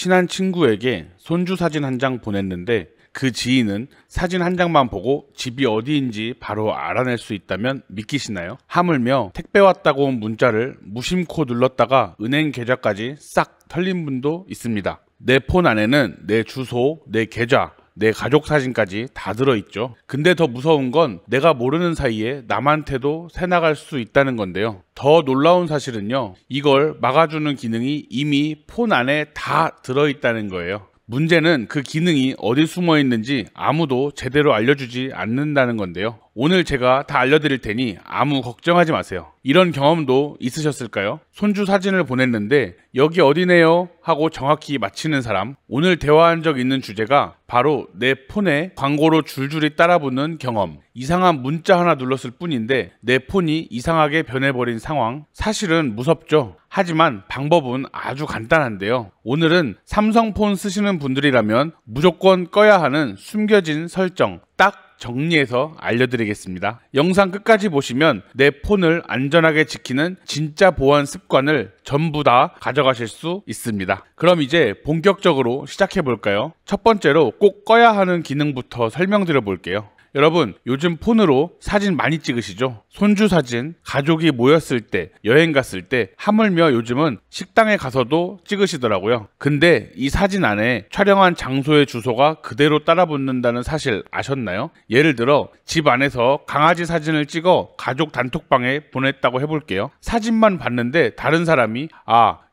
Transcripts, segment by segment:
친한 친구에게 손주 사진 한 장 보냈는데 그 지인은 사진 한 장만 보고 집이 어디인지 바로 알아낼 수 있다면 믿기시나요? 하물며 택배 왔다고 온 문자를 무심코 눌렀다가 은행 계좌까지 싹 털린 분도 있습니다. 내 폰 안에는 내 주소, 내 계좌, 내 가족 사진까지 다 들어있죠. 근데 더 무서운 건 내가 모르는 사이에 남한테도 새나갈 수 있다는 건데요. 더 놀라운 사실은요, 이걸 막아주는 기능이 이미 폰 안에 다 들어있다는 거예요. 문제는 그 기능이 어디 숨어 있는지 아무도 제대로 알려주지 않는다는 건데요. 오늘 제가 다 알려드릴 테니 아무 걱정하지 마세요. 이런 경험도 있으셨을까요? 손주 사진을 보냈는데 여기 어디네요? 하고 정확히 맞히는 사람. 오늘 대화한 적 있는 주제가 바로 내 폰에 광고로 줄줄이 따라붙는 경험. 이상한 문자 하나 눌렀을 뿐인데 내 폰이 이상하게 변해버린 상황. 사실은 무섭죠. 하지만 방법은 아주 간단한데요. 오늘은 삼성폰 쓰시는 분들이라면 무조건 꺼야 하는 숨겨진 설정 딱 정리해서 알려드리겠습니다. 영상 끝까지 보시면 내 폰을 안전하게 지키는 진짜 보안 습관을 전부 다 가져가실 수 있습니다. 그럼 이제 본격적으로 시작해 볼까요? 첫 번째로 꼭 꺼야 하는 기능부터 설명드려 볼게요. 여러분, 요즘 폰으로 사진 많이 찍으시죠? 손주 사진, 가족이 모였을 때, 여행 갔을 때, 하물며 요즘은 식당에 가서도 찍으시더라고요. 근데 이 사진 안에 촬영한 장소의 주소가 그대로 따라붙는다는 사실 아셨나요? 예를 들어 집 안에서 강아지 사진을 찍어 가족 단톡방에 보냈다고 해볼게요. 사진만 봤는데 다른 사람이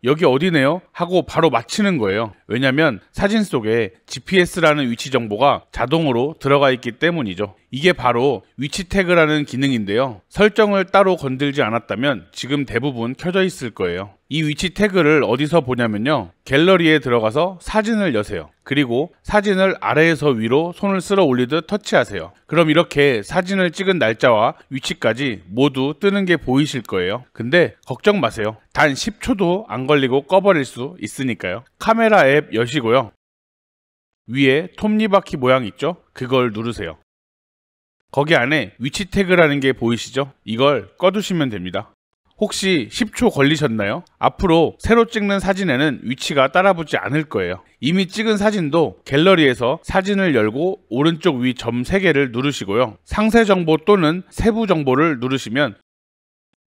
여기 어디네요? 하고 바로 맞히는 거예요. 왜냐면 사진 속에 GPS라는 위치 정보가 자동으로 들어가 있기 때문이죠. 이게 바로 위치 태그라는 기능인데요. 설정을 따로 건들지 않았다면 지금 대부분 켜져 있을 거예요. 이 위치 태그를 어디서 보냐면요, 갤러리에 들어가서 사진을 여세요. 그리고 사진을 아래에서 위로 손을 쓸어 올리듯 터치하세요. 그럼 이렇게 사진을 찍은 날짜와 위치까지 모두 뜨는 게 보이실 거예요. 근데 걱정 마세요. 단 10초도 안 걸리고 꺼버릴 수 있으니까요. 카메라 앱 여시고요, 위에 톱니바퀴 모양 있죠? 그걸 누르세요. 거기 안에 위치 태그라는 게 보이시죠? 이걸 꺼두시면 됩니다. 혹시 10초 걸리셨나요? 앞으로 새로 찍는 사진에는 위치가 따라붙지 않을 거예요. 이미 찍은 사진도 갤러리에서 사진을 열고 오른쪽 위 점 3개를 누르시고요. 상세 정보 또는 세부 정보를 누르시면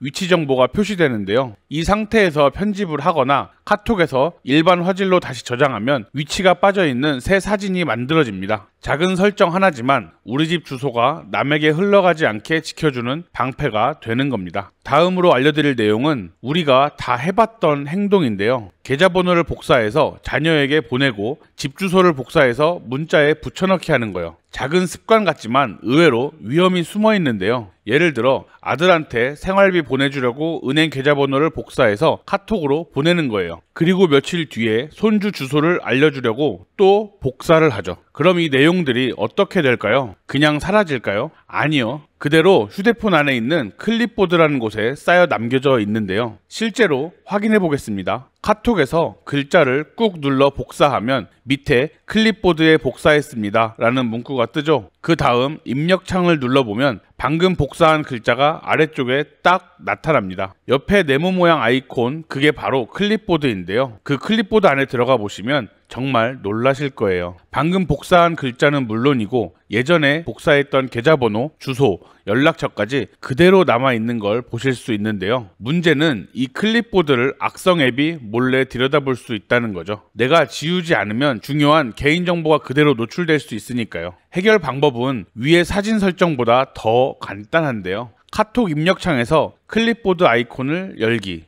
위치 정보가 표시되는데요. 이 상태에서 편집을 하거나 카톡에서 일반 화질로 다시 저장하면 위치가 빠져있는 새 사진이 만들어집니다. 작은 설정 하나지만 우리 집 주소가 남에게 흘러가지 않게 지켜주는 방패가 되는 겁니다. 다음으로 알려드릴 내용은 우리가 다 해봤던 행동인데요. 계좌번호를 복사해서 자녀에게 보내고 집 주소를 복사해서 문자에 붙여넣기 하는 거예요. 작은 습관 같지만 의외로 위험이 숨어 있는데요. 예를 들어 아들한테 생활비 보내주려고 은행 계좌번호를 복사해서 카톡으로 보내는 거예요. 그리고 며칠 뒤에 손주 주소를 알려주려고 또 복사를 하죠. 그럼 이 내용들이 어떻게 될까요? 그냥 사라질까요? 아니요. 그대로 휴대폰 안에 있는 클립보드라는 곳에 쌓여 남겨져 있는데요. 실제로 확인해 보겠습니다. 카톡에서 글자를 꾹 눌러 복사하면 밑에 클립보드에 복사했습니다 라는 문구가 뜨죠. 그 다음 입력창을 눌러보면 방금 복사한 글자가 아래쪽에 딱 나타납니다. 옆에 네모 모양 아이콘, 그게 바로 클립보드인데요. 그 클립보드 안에 들어가 보시면 정말 놀라실 거예요. 방금 복사한 글자는 물론이고 예전에 복사했던 계좌번호, 주소, 연락처까지 그대로 남아있는 걸 보실 수 있는데요. 문제는 이 클립보드를 악성 앱이 몰래 들여다볼 수 있다는 거죠. 내가 지우지 않으면 중요한 개인정보가 그대로 노출될 수 있으니까요. 해결 방법은 위의 사진 설정보다 더 간단한데요. 카톡 입력창에서 클립보드 아이콘을 열기,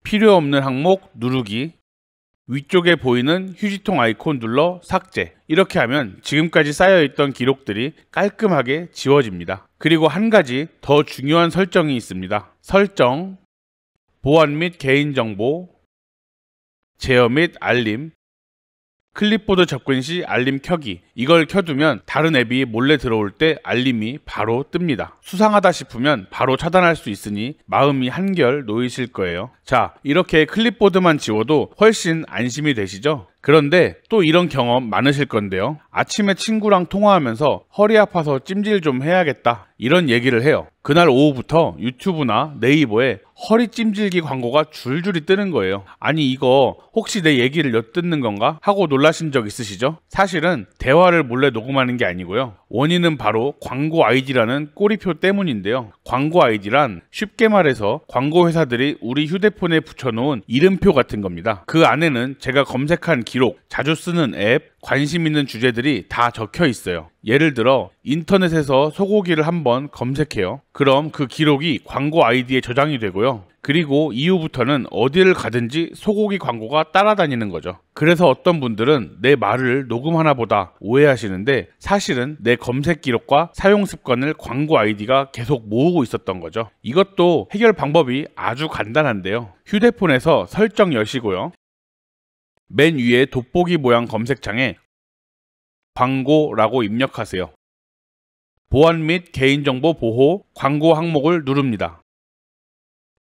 필요 없는 항목 누르기, 위쪽에 보이는 휴지통 아이콘 눌러 삭제. 이렇게 하면 지금까지 쌓여있던 기록들이 깔끔하게 지워집니다. 그리고 한 가지 더 중요한 설정이 있습니다. 설정, 보안 및 개인정보, 제어 및 알림, 클립보드 접근 시 알림 켜기. 이걸 켜두면 다른 앱이 몰래 들어올 때 알림이 바로 뜹니다. 수상하다 싶으면 바로 차단할 수 있으니 마음이 한결 놓이실 거예요. 자, 이렇게 클립보드만 지워도 훨씬 안심이 되시죠? 그런데 또 이런 경험 많으실 건데요. 아침에 친구랑 통화하면서 허리 아파서 찜질 좀 해야겠다 이런 얘기를 해요. 그날 오후부터 유튜브나 네이버에 허리 찜질기 광고가 줄줄이 뜨는 거예요. 아니 이거 혹시 내 얘기를 엿듣는 건가 하고 놀라신 적 있으시죠? 사실은 대화를 몰래 녹음하는 게 아니고요. 원인은 바로 광고 아이디라는 꼬리표 때문인데요. 광고 아이디란 쉽게 말해서 광고 회사들이 우리 휴대폰에 붙여놓은 이름표 같은 겁니다. 그 안에는 제가 검색한 기록, 자주 쓰는 앱, 관심 있는 주제들이 다 적혀 있어요. 예를 들어 인터넷에서 소고기를 한번 검색해요. 그럼 그 기록이 광고 아이디에 저장이 되고요. 그리고 이후부터는 어디를 가든지 소고기 광고가 따라다니는 거죠. 그래서 어떤 분들은 내 말을 녹음하나 보다 오해하시는데 사실은 내 검색 기록과 사용 습관을 광고 아이디가 계속 모으고 있었던 거죠. 이것도 해결 방법이 아주 간단한데요. 휴대폰에서 설정 여시고요. 맨 위에 돋보기 모양 검색창에 광고라고 입력하세요. 보안 및 개인정보 보호 광고 항목을 누릅니다.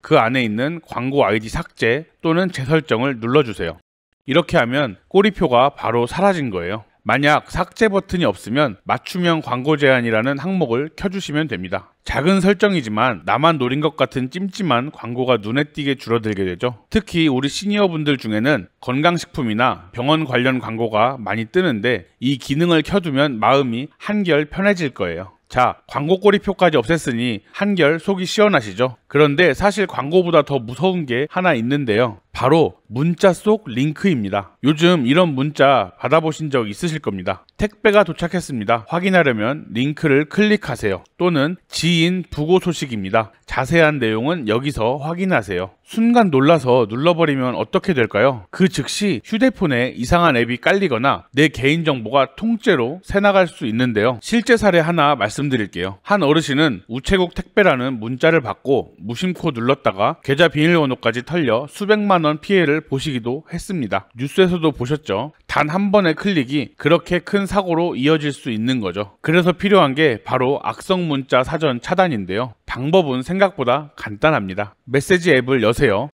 그 안에 있는 광고 아이디 삭제 또는 재설정을 눌러주세요. 이렇게 하면 꼬리표가 바로 사라진 거예요. 만약 삭제 버튼이 없으면 맞춤형 광고 제한이라는 항목을 켜주시면 됩니다. 작은 설정이지만 나만 노린 것 같은 찜찜한 광고가 눈에 띄게 줄어들게 되죠. 특히 우리 시니어분들 중에는 건강식품이나 병원 관련 광고가 많이 뜨는데 이 기능을 켜두면 마음이 한결 편해질 거예요. 자, 광고 꼬리표까지 없앴으니 한결 속이 시원하시죠? 그런데 사실 광고보다 더 무서운 게 하나 있는데요. 바로 문자 속 링크입니다. 요즘 이런 문자 받아보신 적 있으실 겁니다. 택배가 도착했습니다. 확인하려면 링크를 클릭하세요. 또는 지인 부고 소식입니다. 자세한 내용은 여기서 확인하세요. 순간 놀라서 눌러버리면 어떻게 될까요? 그 즉시 휴대폰에 이상한 앱이 깔리거나 내 개인정보가 통째로 새나갈 수 있는데요. 실제 사례 하나 말씀드릴게요. 한 어르신은 우체국 택배라는 문자를 받고 무심코 눌렀다가 계좌 비밀번호까지 털려 수백만 원 피해를 보시기도 했습니다. 뉴스에서도 보셨죠? 단 한 번의 클릭이 그렇게 큰 사고로 이어질 수 있는 거죠. 그래서 필요한 게 바로 악성 문자 사전 차단인데요. 방법은 생각보다 간단합니다. 메시지 앱을 여세요.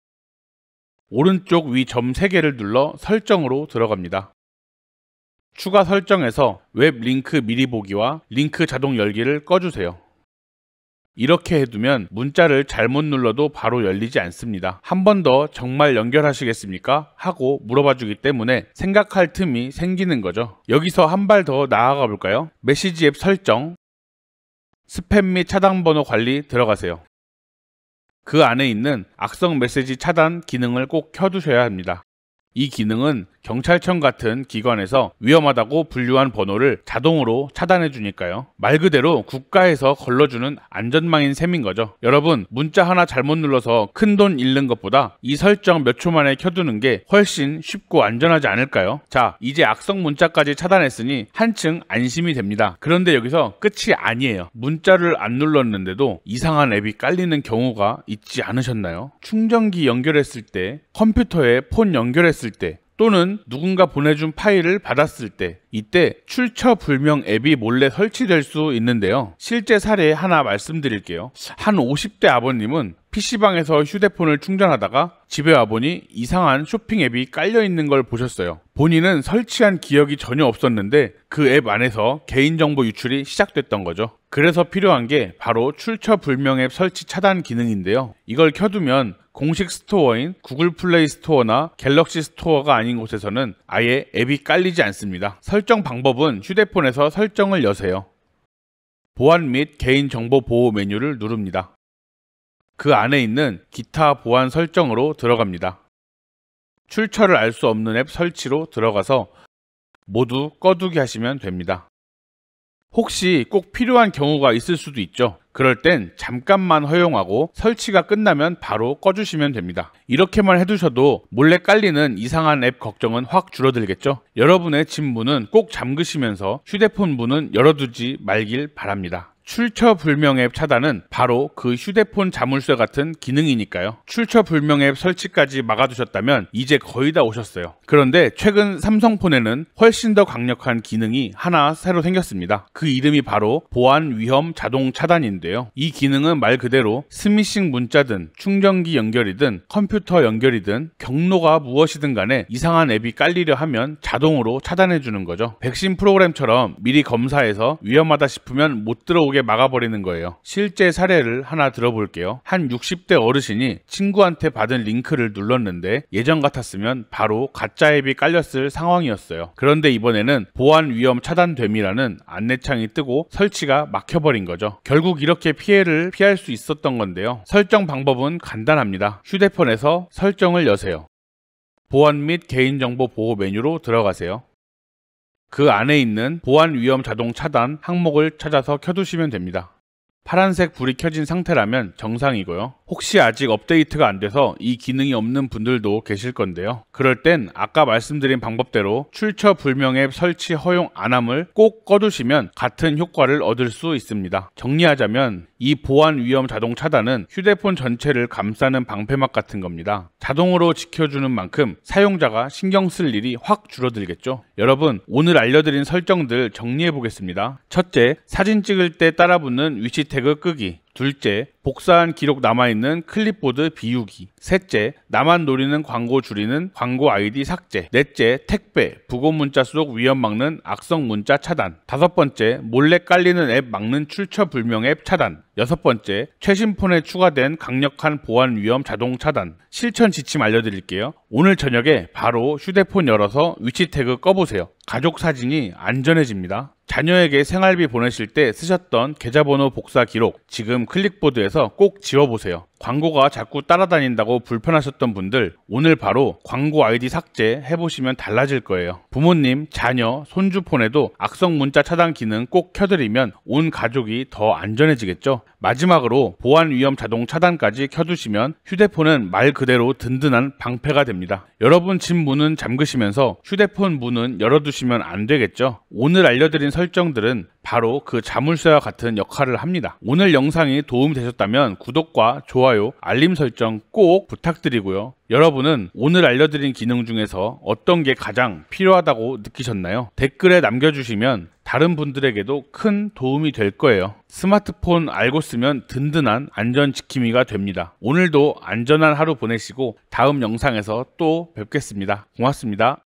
오른쪽 위 점 3개를 눌러 설정으로 들어갑니다. 추가 설정에서 웹 링크 미리 보기와 링크 자동 열기를 꺼주세요. 이렇게 해두면 문자를 잘못 눌러도 바로 열리지 않습니다. 한 번 더 정말 연결하시겠습니까? 하고 물어봐 주기 때문에 생각할 틈이 생기는 거죠. 여기서 한 발 더 나아가 볼까요? 메시지 앱 설정, 스팸 및 차단 번호 관리 들어가세요. 그 안에 있는 악성 메시지 차단 기능을 꼭 켜두셔야 합니다. 이 기능은 경찰청 같은 기관에서 위험하다고 분류한 번호를 자동으로 차단해 주니까요. 말 그대로 국가에서 걸러주는 안전망인 셈인 거죠. 여러분, 문자 하나 잘못 눌러서 큰돈 잃는 것보다 이 설정 몇 초 만에 켜두는 게 훨씬 쉽고 안전하지 않을까요? 자, 이제 악성 문자까지 차단했으니 한층 안심이 됩니다. 그런데 여기서 끝이 아니에요. 문자를 안 눌렀는데도 이상한 앱이 깔리는 경우가 있지 않으셨나요? 충전기 연결했을 때, 컴퓨터에 폰 연결했을 때, 또는 누군가 보내준 파일을 받았을 때, 이때 출처불명 앱이 몰래 설치될 수 있는데요. 실제 사례 하나 말씀드릴게요. 한 50대 아버님은 PC방에서 휴대폰을 충전하다가 집에 와보니 이상한 쇼핑 앱이 깔려있는 걸 보셨어요. 본인은 설치한 기억이 전혀 없었는데 그 앱 안에서 개인정보 유출이 시작됐던 거죠. 그래서 필요한 게 바로 출처불명 앱 설치 차단 기능인데요. 이걸 켜두면 공식 스토어인 구글 플레이 스토어나 갤럭시 스토어가 아닌 곳에서는 아예 앱이 깔리지 않습니다. 설정 방법은 휴대폰에서 설정을 여세요. 보안 및 개인정보 보호 메뉴를 누릅니다. 그 안에 있는 기타 보안 설정으로 들어갑니다. 출처를 알 수 없는 앱 설치로 들어가서 모두 꺼두기 하시면 됩니다. 혹시 꼭 필요한 경우가 있을 수도 있죠. 그럴 땐 잠깐만 허용하고 설치가 끝나면 바로 꺼주시면 됩니다. 이렇게만 해두셔도 몰래 깔리는 이상한 앱 걱정은 확 줄어들겠죠. 여러분의 집 문은 꼭 잠그시면서 휴대폰 문은 열어두지 말길 바랍니다. 출처 불명 앱 차단은 바로 그 휴대폰 자물쇠 같은 기능이니까요. 출처 불명 앱 설치까지 막아두셨다면 이제 거의 다 오셨어요. 그런데 최근 삼성폰에는 훨씬 더 강력한 기능이 하나 새로 생겼습니다. 그 이름이 바로 보안 위험 자동 차단인데요. 이 기능은 말 그대로 스미싱 문자든 충전기 연결이든 컴퓨터 연결이든 경로가 무엇이든 간에 이상한 앱이 깔리려 하면 자동으로 차단해 주는 거죠. 백신 프로그램처럼 미리 검사해서 위험하다 싶으면 못 들어오게 막아버리는 거예요. 실제 사례를 하나 들어볼게요. 한 60대 어르신이 친구한테 받은 링크를 눌렀는데 예전 같았으면 바로 가짜 앱이 깔렸을 상황이었어요. 그런데 이번에는 보안 위험 차단됨이라는 안내창이 뜨고 설치가 막혀버린 거죠. 결국 이렇게 피해를 피할 수 있었던 건데요. 설정 방법은 간단합니다. 휴대폰에서 설정을 여세요. 보안 및 개인정보 보호 메뉴로 들어가세요. 그 안에 있는 보안 위험 자동 차단 항목을 찾아서 켜두시면 됩니다. 파란색 불이 켜진 상태라면 정상이고요. 혹시 아직 업데이트가 안 돼서 이 기능이 없는 분들도 계실 건데요. 그럴 땐 아까 말씀드린 방법대로 출처 불명 앱 설치 허용 안함을 꼭 꺼두시면 같은 효과를 얻을 수 있습니다. 정리하자면 이 보안 위험 자동 차단은 휴대폰 전체를 감싸는 방패막 같은 겁니다. 자동으로 지켜주는 만큼 사용자가 신경 쓸 일이 확 줄어들겠죠. 여러분, 오늘 알려드린 설정들 정리해 보겠습니다. 첫째, 사진 찍을 때 따라붙는 위치 태그 끄기. 둘째, 복사한 기록 남아있는 클립보드 비우기. 셋째, 나만 노리는 광고 줄이는 광고 아이디 삭제. 넷째, 택배, 부고 문자 속 위험 막는 악성 문자 차단. 다섯 번째, 몰래 깔리는 앱 막는 출처 불명 앱 차단. 여섯 번째, 최신 폰에 추가된 강력한 보안 위험 자동 차단. 실천 지침 알려드릴게요. 오늘 저녁에 바로 휴대폰 열어서 위치 태그 꺼보세요. 가족 사진이 안전해집니다. 자녀에게 생활비 보내실 때 쓰셨던 계좌번호 복사 기록 지금 클릭보드에서 꼭 지워보세요. 광고가 자꾸 따라다닌다고 불편하셨던 분들 오늘 바로 광고 아이디 삭제 해보시면 달라질 거예요. 부모님, 자녀, 손주 폰에도 악성 문자 차단 기능 꼭 켜드리면 온 가족이 더 안전해지겠죠. 마지막으로 보안 위험 자동 차단까지 켜두시면 휴대폰은 말 그대로 든든한 방패가 됩니다. 여러분 집 문은 잠그시면서 휴대폰 문은 열어두시면 안 되겠죠. 오늘 알려드린 설정들은 바로 그 자물쇠와 같은 역할을 합니다. 오늘 영상이 도움이 되셨다면 구독과 좋아요, 알림 설정 꼭 부탁드리고요. 여러분은 오늘 알려드린 기능 중에서 어떤 게 가장 필요하다고 느끼셨나요? 댓글에 남겨주시면 다른 분들에게도 큰 도움이 될 거예요. 스마트폰 알고 쓰면 든든한 안전지킴이가 됩니다. 오늘도 안전한 하루 보내시고 다음 영상에서 또 뵙겠습니다. 고맙습니다.